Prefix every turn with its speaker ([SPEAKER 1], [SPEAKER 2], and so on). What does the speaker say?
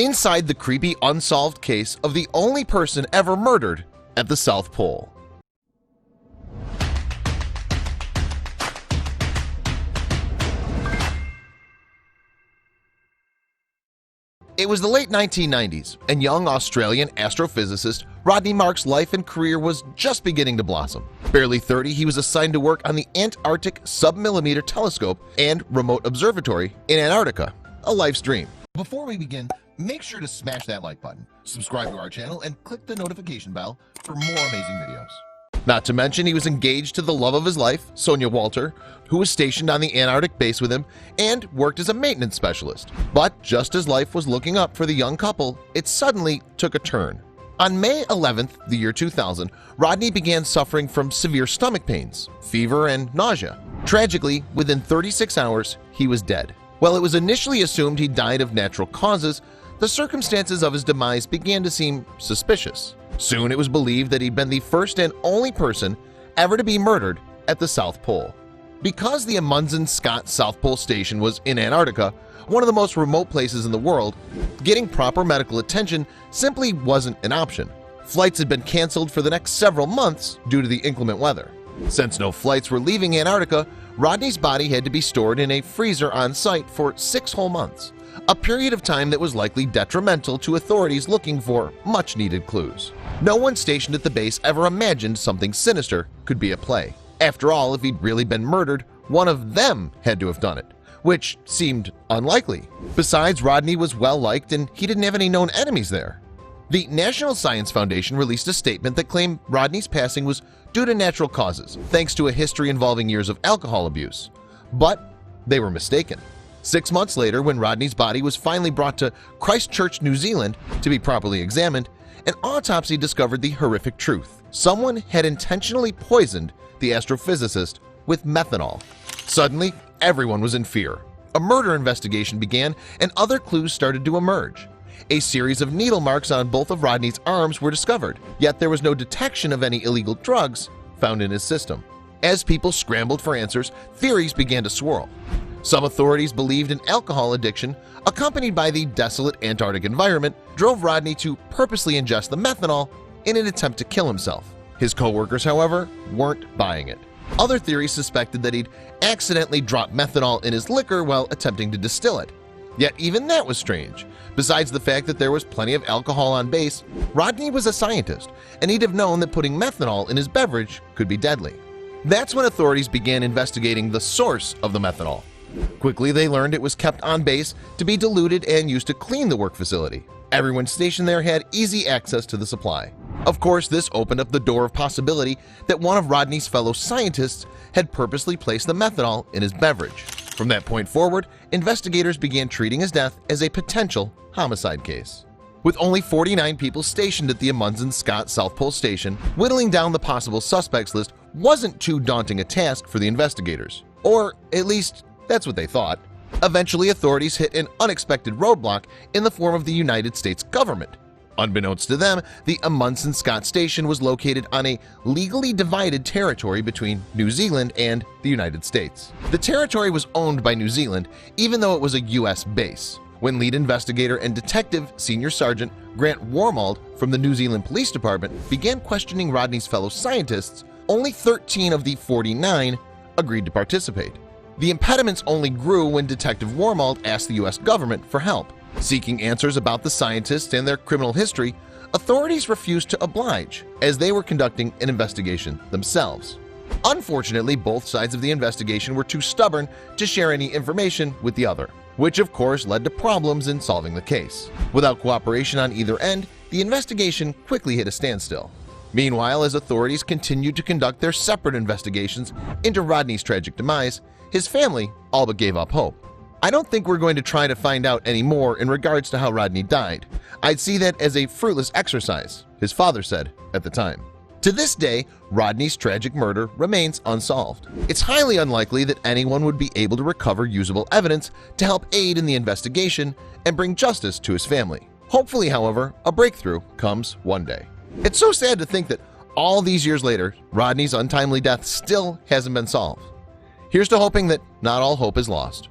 [SPEAKER 1] inside the creepy unsolved case of the only person ever murdered at the South Pole. It was the late 1990s, and young Australian astrophysicist Rodney Marks' life and career was just beginning to blossom. Barely 30, he was assigned to work on the Antarctic Submillimeter telescope and remote observatory in Antarctica, a life's dream. Before we begin, make sure to smash that like button, subscribe to our channel, and click the notification bell for more amazing videos. Not to mention, he was engaged to the love of his life, Sonja Wolter, who was stationed on the Antarctic base with him and worked as a maintenance specialist. But just as life was looking up for the young couple, it suddenly took a turn. On May 11th, the year 2000, Rodney began suffering from severe stomach pains, fever, and nausea. Tragically, within 36 hours, he was dead. While it was initially assumed he died of natural causes, the circumstances of his demise began to seem suspicious. Soon it was believed that he'd been the first and only person ever to be murdered at the South Pole. Because the Amundsen Scott South Pole Station was in Antarctica, one of the most remote places in the world, getting proper medical attention simply wasn't an option. Flights had been canceled for the next several months due to the inclement weather. Since no flights were leaving Antarctica, Rodney's body had to be stored in a freezer on site for 6 whole months, a period of time that was likely detrimental to authorities looking for much-needed clues. No one stationed at the base ever imagined something sinister could be at play. After all, if he'd really been murdered, one of them had to have done it, which seemed unlikely. Besides, Rodney was well-liked and he didn't have any known enemies there. The National Science Foundation released a statement that claimed Rodney's passing was due to natural causes, thanks to a history involving years of alcohol abuse. But they were mistaken. 6 months later, when Rodney's body was finally brought to Christchurch, New Zealand to be properly examined, an autopsy discovered the horrific truth. Someone had intentionally poisoned the astrophysicist with methanol. Suddenly, everyone was in fear. A murder investigation began and other clues started to emerge. A series of needle marks on both of Rodney's arms were discovered, yet there was no detection of any illegal drugs found in his system. As people scrambled for answers, theories began to swirl. Some authorities believed an alcohol addiction, accompanied by the desolate Antarctic environment, drove Rodney to purposely ingest the methanol in an attempt to kill himself. His co-workers, however, weren't buying it. Other theories suspected that he'd accidentally dropped methanol in his liquor while attempting to distill it. Yet even that was strange. Besides the fact that there was plenty of alcohol on base, Rodney was a scientist, and he'd have known that putting methanol in his beverage could be deadly. That's when authorities began investigating the source of the methanol. Quickly, they learned it was kept on base to be diluted and used to clean the work facility. Everyone stationed there had easy access to the supply. Of course, this opened up the door of possibility that one of Rodney's fellow scientists had purposely placed the methanol in his beverage. From that point forward, investigators began treating his death as a potential homicide case. With only 49 people stationed at the Amundsen Scott South Pole Station, whittling down the possible suspects list wasn't too daunting a task for the investigators. Or at least, that's what they thought. Eventually, authorities hit an unexpected roadblock in the form of the United States government. Unbeknownst to them, the Amundsen Scott Station was located on a legally divided territory between New Zealand and the United States. The territory was owned by New Zealand, even though it was a U.S. base. When lead investigator and detective Senior Sergeant Grant Wormald from the New Zealand Police Department began questioning Rodney's fellow scientists, only 13 of the 49 agreed to participate. The impediments only grew when Detective Wormald asked the U.S. government for help. Seeking answers about the scientists and their criminal history, authorities refused to oblige, as they were conducting an investigation themselves. Unfortunately, both sides of the investigation were too stubborn to share any information with the other, which of course led to problems in solving the case. Without cooperation on either end, the investigation quickly hit a standstill. Meanwhile, as authorities continued to conduct their separate investigations into Rodney's tragic demise, his family all but gave up hope. I don't think we're going to try to find out any more in regards to how Rodney died. I'd see that as a fruitless exercise, his father said at the time. To this day, Rodney's tragic murder remains unsolved. It's highly unlikely that anyone would be able to recover usable evidence to help aid in the investigation and bring justice to his family. Hopefully, however, a breakthrough comes one day. It's so sad to think that all these years later, Rodney's untimely death still hasn't been solved. Here's to hoping that not all hope is lost.